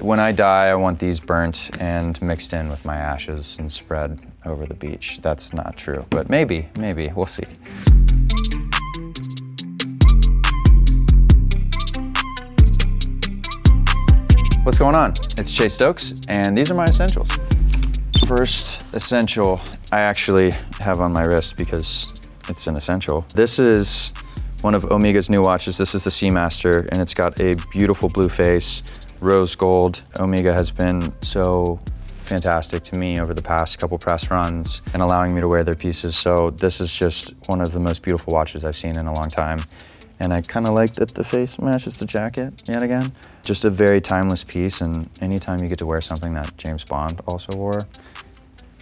When I die, I want these burnt and mixed in with my ashes and spread over the beach. That's not true, but maybe, we'll see. What's going on? It's Chase Stokes, and these are my essentials. First essential I actually have on my wrist because it's an essential. This is one of Omega's new watches. This is the Seamaster, and it's got a beautiful blue face, rose gold. Omega has been so fantastic to me over the past couple press runs and allowing me to wear their pieces. So this is just one of the most beautiful watches I've seen in a long time. And I kind of like that the face matches the jacket yet again. Just a very timeless piece, and anytime you get to wear something that James Bond also wore,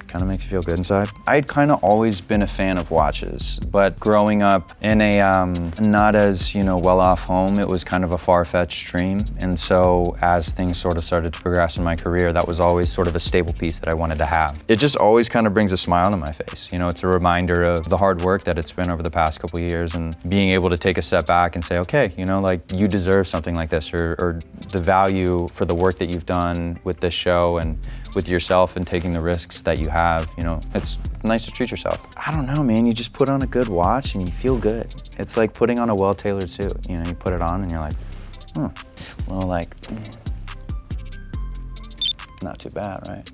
kind of makes you feel good inside. I'd kind of always been a fan of watches, but growing up in a not as, well-off home, it was kind of a far-fetched dream. And so as things sort of started to progress in my career, that was always sort of a staple piece that I wanted to have. It just always kind of brings a smile to my face. It's a reminder of the hard work that it's been over the past couple of years, and being able to take a step back and say, okay, you deserve something like this, or the value for the work that you've done with this show and with yourself and taking the risks that you have. It's nice to treat yourself. I don't know, man, you just put on a good watch and you feel good. It's like putting on a well-tailored suit. You put it on and you're like, not too bad, right?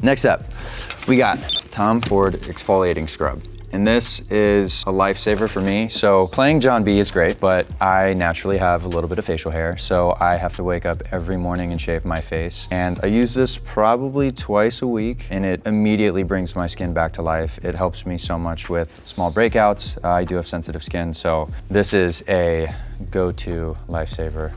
Next up, we got Tom Ford Exfoliating Scrub. And this is a lifesaver for me. So playing John B is great, but I naturally have a little bit of facial hair, so I have to wake up every morning and shave my face. And I use this probably twice a week, and it immediately brings my skin back to life. It helps me so much with small breakouts. I do have sensitive skin, so this is a go-to lifesaver.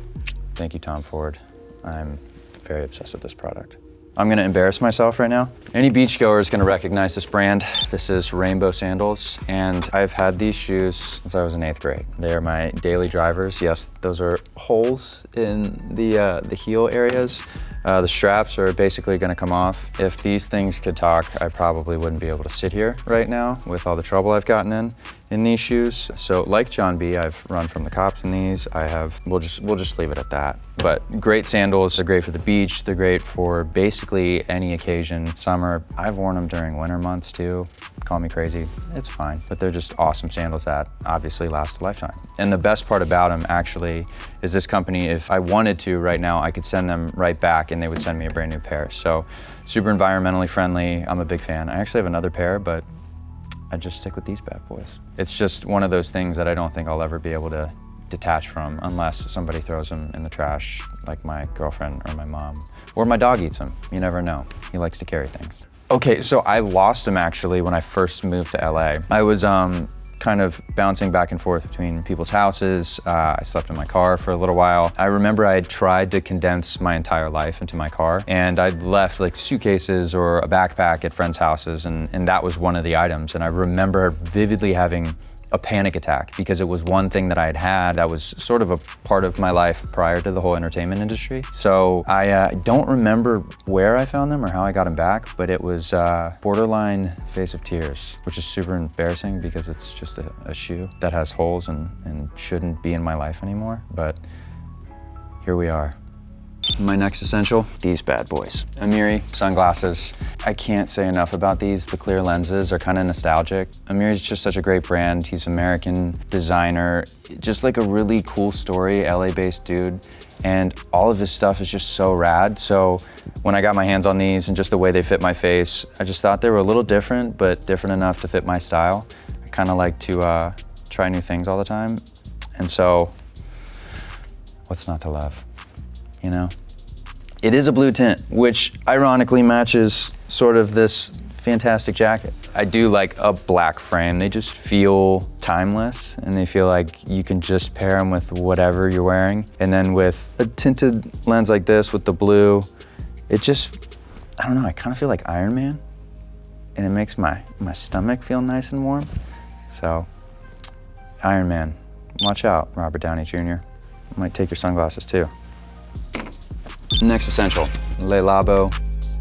Thank you, Tom Ford. I'm very obsessed with this product. I'm gonna embarrass myself right now. Any beachgoer is gonna recognize this brand. This is Rainbow Sandals, and I've had these shoes since I was in 8th grade. They are my daily drivers. Yes, those are holes in the heel areas. The straps are basically gonna come off. If these things could talk, I probably wouldn't be able to sit here right now with all the trouble I've gotten in these shoes. So like John B, I've run from the cops in these. We'll just leave it at that. But great sandals, they're great for the beach. They're great for basically any occasion. Summer, I've worn them during winter months too. Call me crazy, it's fine. But they're just awesome sandals that obviously last a lifetime. And the best part about them actually is this company, if I wanted to right now, I could send them right back and they would send me a brand new pair. So super environmentally friendly. I'm a big fan. I actually have another pair, but I just stick with these bad boys. It's just one of those things that I don't think I'll ever be able to detach from unless somebody throws them in the trash, like my girlfriend or my mom, or my dog eats them. You never know. He likes to carry things. Okay, so I lost them actually when I first moved to LA. I was kind of bouncing back and forth between people's houses. I slept in my car for a little while. I remember I had tried to condense my entire life into my car, and I'd left like suitcases or a backpack at friends' houses, and that was one of the items. And I remember vividly having a panic attack because it was one thing that I had that was sort of a part of my life prior to the whole entertainment industry. So I don't remember where I found them or how I got them back, but it was borderline Face of Tears, which is super embarrassing because it's just a shoe that has holes and shouldn't be in my life anymore, but here we are. My next essential, these bad boys. Amiri sunglasses. I can't say enough about these. The clear lenses are kind of nostalgic. Amiri's just such a great brand. He's an American designer, just like a really cool story, LA-based dude. And all of his stuff is just so rad. So when I got my hands on these and just the way they fit my face, I just thought they were a little different, but different enough to fit my style. I kind of like to try new things all the time. And so, what's not to love? It is a blue tint, which ironically matches sort of this fantastic jacket. I do like a black frame. They just feel timeless, and they feel like you can just pair them with whatever you're wearing. And then with a tinted lens like this with the blue, it just, I don't know, I kind of feel like Iron Man, and it makes my stomach feel nice and warm. So, Iron Man, watch out, Robert Downey Jr. Might take your sunglasses too. Next essential, Le Labo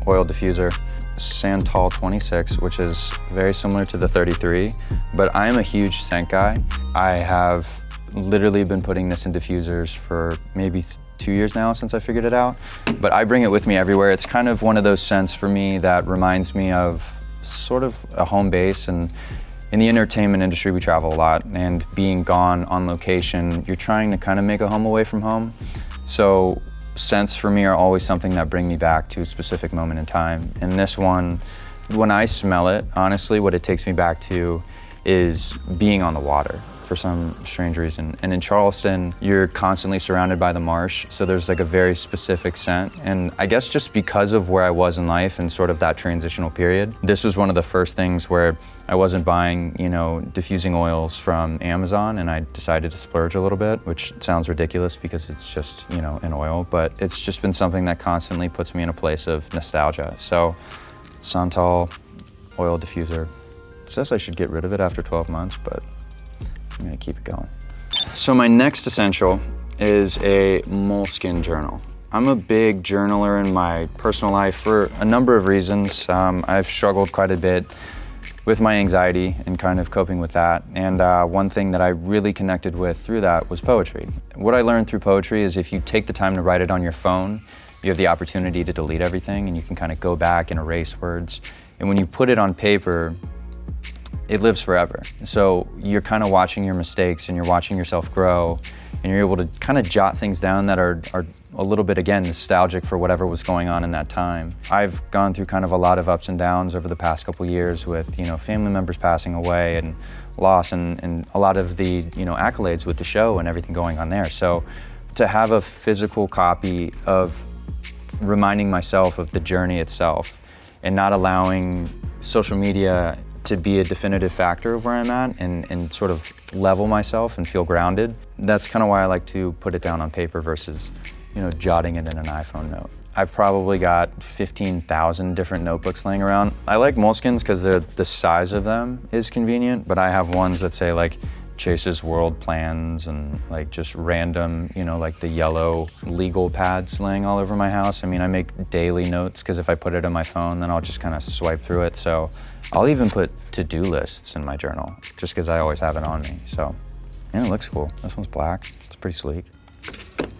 Oil Diffuser, Santal 26, which is very similar to the 33, but I am a huge scent guy. I have literally been putting this in diffusers for maybe 2 years now since I figured it out, but I bring it with me everywhere. It's kind of one of those scents for me that reminds me of sort of a home base. And in the entertainment industry, we travel a lot, and being gone on location, you're trying to kind of make a home away from home. So scents for me are always something that bring me back to a specific moment in time. And this one, when I smell it, honestly, what it takes me back to is being on the water for some strange reason. And in Charleston, you're constantly surrounded by the marsh, so there's like a very specific scent. And I guess just because of where I was in life and sort of that transitional period, this was one of the first things where I wasn't buying, you know, diffusing oils from Amazon, and I decided to splurge a little bit, which sounds ridiculous because it's just, you know, an oil, but it's just been something that constantly puts me in a place of nostalgia. So Santal oil diffuser. It says I should get rid of it after 12 months, but I'm gonna keep it going. So my next essential is a Moleskine journal. I'm a big journaler in my personal life for a number of reasons. I've struggled quite a bit with my anxiety and kind of coping with that. And one thing that I really connected with through that was poetry. What I learned through poetry is if you take the time to write it on your phone, you have the opportunity to delete everything, and you can kind of go back and erase words. And when you put it on paper, it lives forever. So you're kind of watching your mistakes and you're watching yourself grow, and you're able to kind of jot things down that are a little bit, again, nostalgic for whatever was going on in that time. I've gone through kind of a lot of ups and downs over the past couple years with, you know, family members passing away and loss and a lot of the, you know, accolades with the show and everything going on there. So to have a physical copy of reminding myself of the journey itself and not allowing social media to be a definitive factor of where I'm at and sort of level myself and feel grounded. That's kind of why I like to put it down on paper versus, you know, jotting it in an iPhone note. I've probably got 15,000 different notebooks laying around. I like Moleskines because the size of them is convenient, but I have ones that say like Chase's World Plans and like just random, you know, like the yellow legal pads laying all over my house. I mean, I make daily notes because if I put it on my phone, then I'll just kind of swipe through it. So I'll even put to-do lists in my journal just because I always have it on me. So, yeah, it looks cool. This one's black. It's pretty sleek.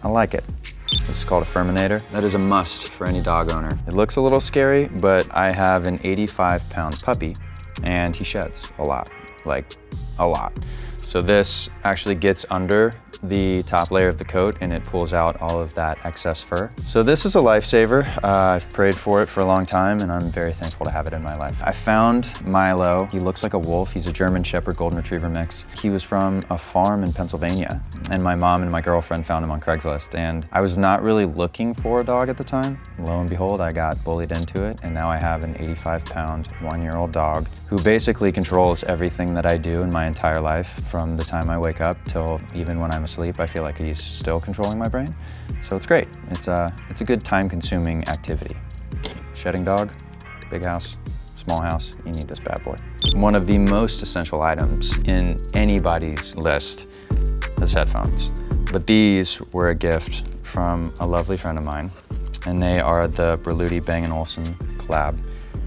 I like it. This is called a FURMINATOR. That is a must for any dog owner. It looks a little scary, but I have an 85-pound puppy, and he sheds a lot, like a lot. So this actually gets under the top layer of the coat and it pulls out all of that excess fur. So this is a lifesaver. I've prayed for it for a long time and I'm very thankful to have it in my life. I found Milo. He looks like a wolf. He's a German Shepherd Golden Retriever mix. He was from a farm in Pennsylvania and my mom and my girlfriend found him on Craigslist, and I was not really looking for a dog at the time. Lo and behold, I got bullied into it, and now I have an 85-pound, 1-year-old dog who basically controls everything that I do in my entire life. From the time I wake up till even when I'm asleep, I feel like he's still controlling my brain. So it's great. It's a good time-consuming activity. Shedding dog, big house, small house, you need this bad boy. One of the most essential items in anybody's list is headphones. But these were a gift from a lovely friend of mine, and they are the Berluti Bang & Olufsen collab.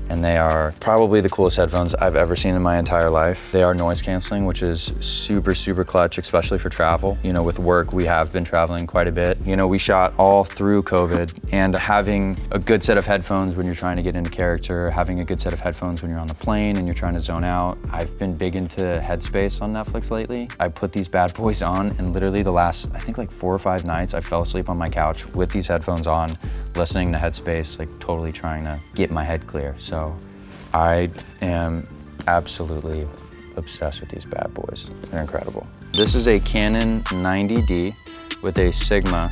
And they are probably the coolest headphones I've ever seen in my entire life. They are noise canceling, which is super, super clutch, especially for travel. You know, with work, we have been traveling quite a bit. You know, we shot all through COVID, and having a good set of headphones when you're trying to get into character, having a good set of headphones when you're on the plane and you're trying to zone out. I've been big into Headspace on Netflix lately. I put these bad boys on, and literally the last, I think like 4 or 5 nights, I fell asleep on my couch with these headphones on, listening to Headspace, like totally trying to get my head clear. So I am absolutely obsessed with these bad boys. They're incredible. This is a Canon 90D with a Sigma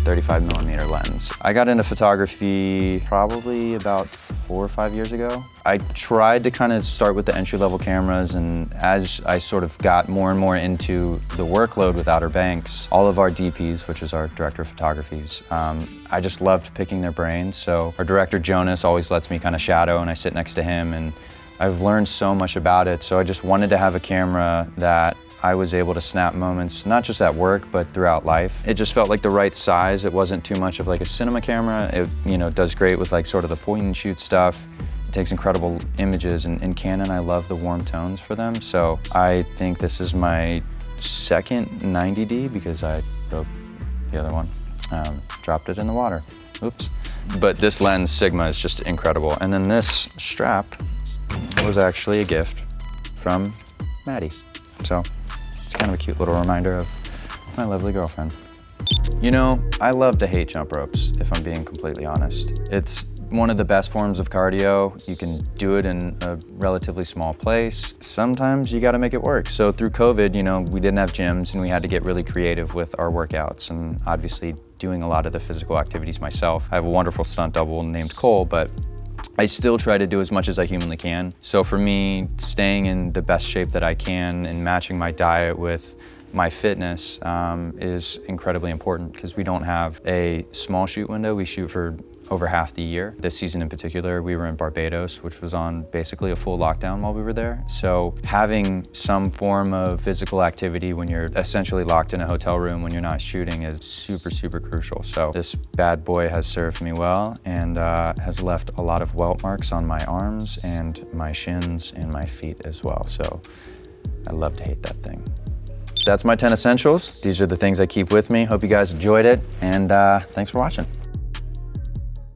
35mm lens. I got into photography probably about 4 or 5 years ago. I tried to kind of start with the entry-level cameras, and as I sort of got more and more into the workload with Outer Banks, all of our DPs, which is our director of photographies, I just loved picking their brains. So our director Jonas always lets me kind of shadow, and I sit next to him, and I've learned so much about it. So I just wanted to have a camera that I was able to snap moments, not just at work, but throughout life. It just felt like the right size. It wasn't too much of like a cinema camera. It, you know, does great with like sort of the point and shoot stuff. It takes incredible images, and in Canon, I love the warm tones for them. So I think this is my second 90D because I broke the other one. Dropped it in the water. Oops. But this lens, Sigma, is just incredible. And then this strap was actually a gift from Maddie. So it's kind of a cute little reminder of my lovely girlfriend. You know, I love to hate jump ropes, if I'm being completely honest. It's one of the best forms of cardio. You can do it in a relatively small place. Sometimes you gotta make it work. So through COVID, you know, we didn't have gyms and we had to get really creative with our workouts, and obviously doing a lot of the physical activities myself. I have a wonderful stunt double named Cole, but I still try to do as much as I humanly can. So for me, staying in the best shape that I can and matching my diet with my fitness is incredibly important, because we don't have a small shoot window. We shoot for over half the year. This season in particular, we were in Barbados, which was on basically a full lockdown while we were there. So having some form of physical activity when you're essentially locked in a hotel room when you're not shooting is super, super crucial. So this bad boy has served me well and has left a lot of welt marks on my arms and my shins and my feet as well. So I love to hate that thing. That's my 10 essentials. These are the things I keep with me. Hope you guys enjoyed it, and thanks for watching.